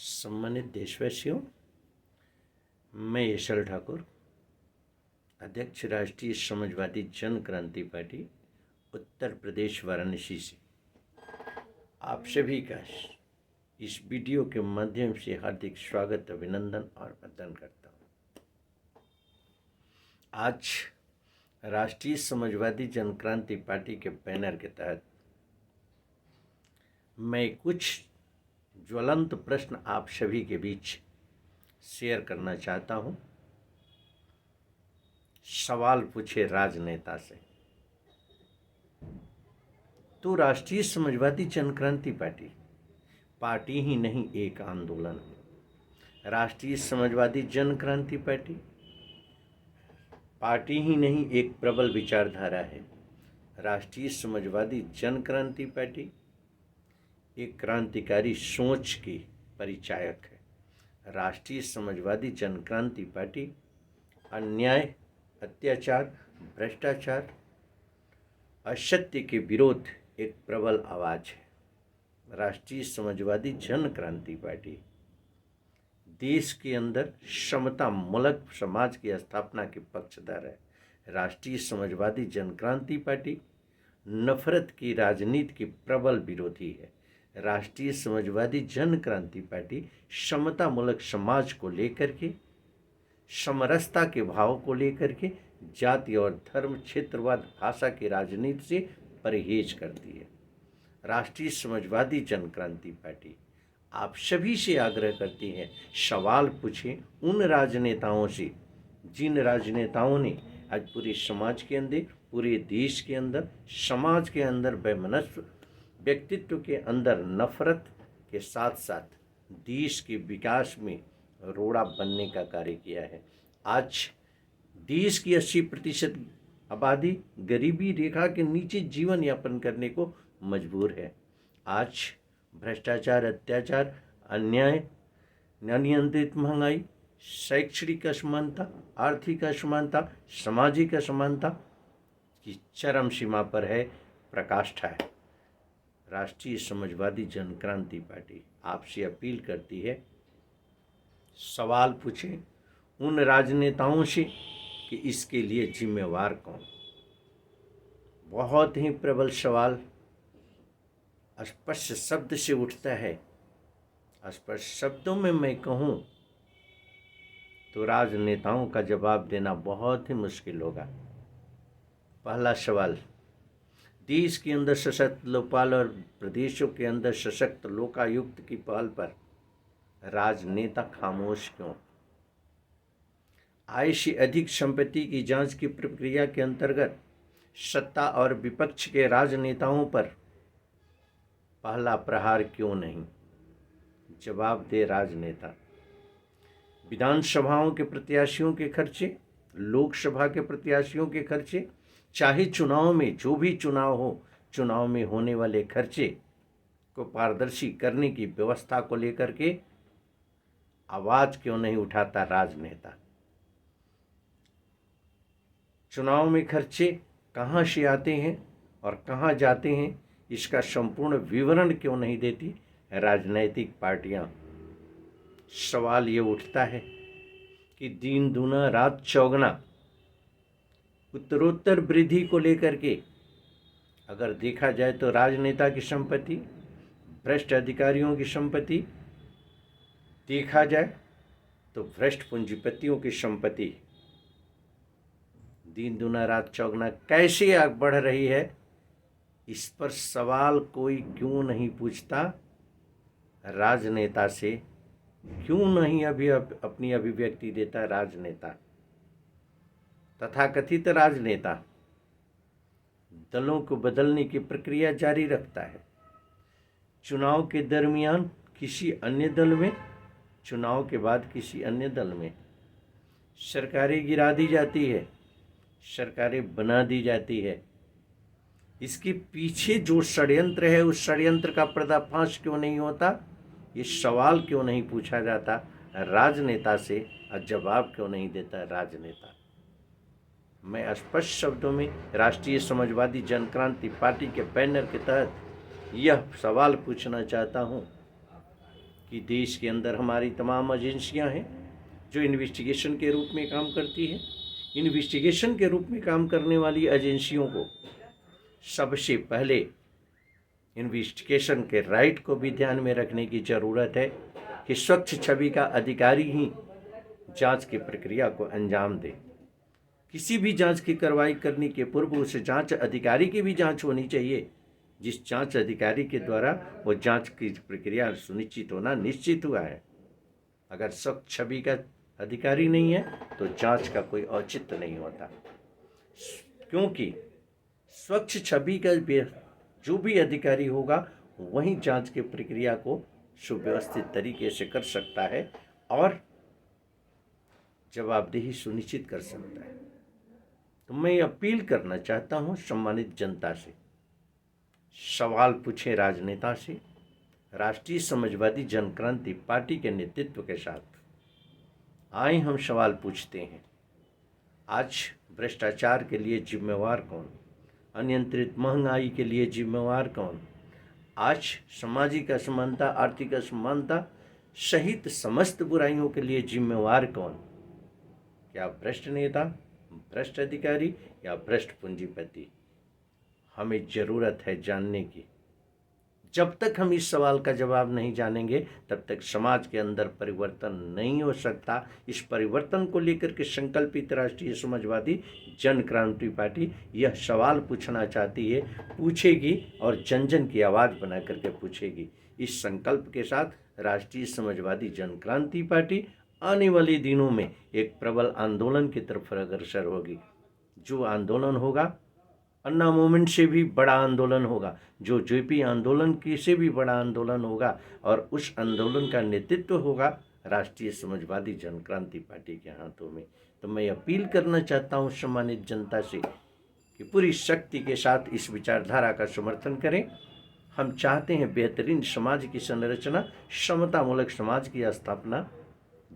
सम्मानित देशवासियों, मैं यशल ठाकुर, अध्यक्ष राष्ट्रीय समाजवादी जन क्रांति पार्टी उत्तर प्रदेश वाराणसी से आप सभी का इस वीडियो के माध्यम से हार्दिक स्वागत, अभिनंदन और वंदन करता हूँ। आज राष्ट्रीय समाजवादी जन क्रांति पार्टी के बैनर के तहत मैं कुछ ज्वलंत प्रश्न आप सभी के बीच शेयर करना चाहता हूं। सवाल पूछे राजनेता से। तो राष्ट्रीय समाजवादी जन क्रांति पार्टी ही नहीं, एक आंदोलन है। राष्ट्रीय समाजवादी जन क्रांति पार्टी ही नहीं, एक प्रबल विचारधारा है। राष्ट्रीय समाजवादी जन क्रांति पार्टी एक क्रांतिकारी सोच की परिचायक है। राष्ट्रीय समाजवादी जन क्रांति पार्टी अन्याय, अत्याचार, भ्रष्टाचार, असत्य के विरोध एक प्रबल आवाज है। राष्ट्रीय समाजवादी जन क्रांति पार्टी देश के अंदर समता मूलक समाज की स्थापना के पक्षधर है। राष्ट्रीय समाजवादी जन क्रांति पार्टी नफरत की राजनीति की प्रबल विरोधी है। राष्ट्रीय समाजवादी जन क्रांति पार्टी समता मूलक समाज को लेकर के, समरसता के भाव को लेकर के जाति और धर्म, क्षेत्रवाद, भाषा की राजनीति से परहेज करती है। राष्ट्रीय समाजवादी जन क्रांति पार्टी आप सभी से आग्रह करती है, सवाल पूछें उन राजनेताओं से जिन राजनेताओं ने आज पूरे समाज के अंदर, पूरे देश के अंदर, समाज के अंदर वैमनस्य व्यक्तित्व के अंदर नफरत के साथ साथ देश के विकास में रोड़ा बनने का कार्य किया है। आज देश की 80% आबादी गरीबी रेखा के नीचे जीवन यापन करने को मजबूर है। आज भ्रष्टाचार, अत्याचार, अन्याय, अनियंत्रित महंगाई, शैक्षणिक असमानता, आर्थिक असमानता, सामाजिक असमानता की चरम सीमा पर है, प्रकाष्ठा है। राष्ट्रीय समाजवादी जन क्रांति पार्टी आपसे अपील करती है, सवाल पूछें उन राजनेताओं से कि इसके लिए जिम्मेवार कौन। बहुत ही प्रबल सवाल स्पष्ट शब्द से उठता है। स्पष्ट शब्दों में मैं कहूँ तो राजनेताओं का जवाब देना बहुत ही मुश्किल होगा। पहला सवाल, देश के अंदर सशक्त लोकपाल और प्रदेशों के अंदर सशक्त लोकायुक्त की पहल पर राजनेता खामोश क्यों? आय से अधिक संपत्ति की जांच की प्रक्रिया के अंतर्गत सत्ता और विपक्ष के राजनेताओं पर पहला प्रहार क्यों नहीं? जवाब दे राजनेता। विधानसभाओं के प्रत्याशियों के खर्चे, लोकसभा के प्रत्याशियों के खर्चे, चाहे चुनाव में जो भी चुनाव हो, चुनाव में होने वाले खर्चे को पारदर्शी करने की व्यवस्था को लेकर के आवाज क्यों नहीं उठाता राजनेता? चुनाव में खर्चे कहाँ से आते हैं और कहाँ जाते हैं, इसका संपूर्ण विवरण क्यों नहीं देती राजनैतिक पार्टियां? सवाल ये उठता है कि दिन दूना रात चौगुना उत्तरोत्तर वृद्धि को लेकर के अगर देखा जाए तो राजनेता की संपत्ति, भ्रष्ट अधिकारियों की संपत्ति, देखा जाए तो भ्रष्ट पूंजीपतियों की संपत्ति दिन दूना रात चौगुना कैसे आगे बढ़ रही है, इस पर सवाल कोई क्यों नहीं पूछता राजनेता से? क्यों नहीं अभी अपनी अभिव्यक्ति देता राजनेता? तथाकथित राजनेता दलों को बदलने की प्रक्रिया जारी रखता है। चुनाव के दरमियान किसी अन्य दल में, चुनाव के बाद किसी अन्य दल में सरकारें गिरा दी जाती है, सरकारें बना दी जाती है। इसके पीछे जो षड्यंत्र है, उस षड्यंत्र का पर्दाफाश क्यों नहीं होता? ये सवाल क्यों नहीं पूछा जाता राजनेता से और जवाब क्यों नहीं देता राजनेता? मैं स्पष्ट शब्दों में राष्ट्रीय समाजवादी जन क्रांति पार्टी के बैनर के तहत यह सवाल पूछना चाहता हूं कि देश के अंदर हमारी तमाम एजेंसियां हैं जो इन्वेस्टिगेशन के रूप में काम करती है। इन्वेस्टिगेशन के रूप में काम करने वाली एजेंसियों को सबसे पहले इन्वेस्टिगेशन के राइट को भी ध्यान में रखने की ज़रूरत है कि स्वच्छ छवि का अधिकारी ही जांच की प्रक्रिया को अंजाम दे। किसी भी जांच की कार्रवाई करने के पूर्व उस जांच अधिकारी की भी जांच होनी चाहिए, जिस जांच अधिकारी के द्वारा वो जांच की प्रक्रिया सुनिश्चित होना निश्चित हुआ है। अगर स्वच्छ छवि का अधिकारी नहीं है तो जांच का कोई औचित्य नहीं होता, क्योंकि स्वच्छ छवि का जो भी अधिकारी होगा वही जांच की प्रक्रिया को सुव्यवस्थित तरीके से कर सकता है और जवाबदेही सुनिश्चित कर सकता है। तो मैं अपील करना चाहता हूं सम्मानित जनता से, सवाल पूछें राजनेता से। राष्ट्रीय समाजवादी जनक्रांति पार्टी के नेतृत्व के साथ आए हम सवाल पूछते हैं। आज भ्रष्टाचार के लिए जिम्मेवार कौन? अनियंत्रित महंगाई के लिए जिम्मेवार कौन? आज सामाजिक असमानता, आर्थिक असमानता सहित समस्त बुराइयों के लिए जिम्मेवार कौन? क्या भ्रष्ट नेता, भ्रष्ट अधिकारी या भ्रष्ट पूंजीपति? हमें जरूरत है जानने की। जब तक हम इस सवाल का जवाब नहीं जानेंगे तब तक समाज के अंदर परिवर्तन नहीं हो सकता। इस परिवर्तन को लेकर के संकल्पित राष्ट्रीय समाजवादी जनक्रांति पार्टी यह सवाल पूछना चाहती है, पूछेगी और जन जन की आवाज़ बना करके पूछेगी। इस संकल्प के साथ राष्ट्रीय समाजवादी जनक्रांति पार्टी आने वाले दिनों में एक प्रबल आंदोलन की तरफ अग्रसर होगी। जो आंदोलन होगा अन्ना मूवमेंट से भी बड़ा आंदोलन होगा, जो जेपी आंदोलन की से भी बड़ा आंदोलन होगा, और उस आंदोलन का नेतृत्व होगा राष्ट्रीय समाजवादी जनक्रांति पार्टी के हाथों में। तो मैं अपील करना चाहता हूं सम्मानित जनता से कि पूरी शक्ति के साथ इस विचारधारा का समर्थन करें। हम चाहते हैं बेहतरीन समाज की संरचना, समतामूलक समाज की स्थापना,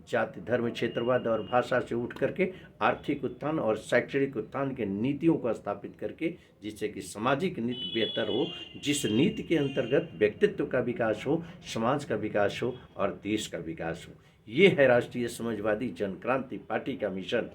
जाति धर्म क्षेत्रवाद और भाषा से उठ करके आर्थिक उत्थान और शैक्षणिक उत्थान के नीतियों को स्थापित करके, जिससे कि सामाजिक नीति बेहतर हो, जिस नीति के अंतर्गत व्यक्तित्व का विकास हो, समाज का विकास हो और देश का विकास हो। ये है राष्ट्रीय समाजवादी जनक्रांति पार्टी का मिशन,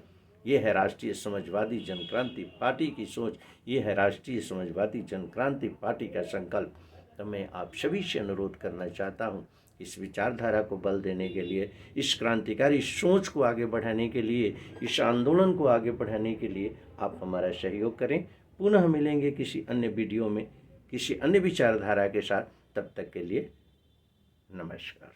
ये है राष्ट्रीय समाजवादी जनक्रांति पार्टी की सोच, ये है राष्ट्रीय समाजवादी जनक्रांति पार्टी का संकल्प। तो मैं आप सभी से अनुरोध करना चाहता हूँ, इस विचारधारा को बल देने के लिए, इस क्रांतिकारी सोच को आगे बढ़ाने के लिए, इस आंदोलन को आगे बढ़ाने के लिए आप हमारा सहयोग करें। पुनः मिलेंगे किसी अन्य वीडियो में किसी अन्य विचारधारा के साथ। तब तक के लिए नमस्कार।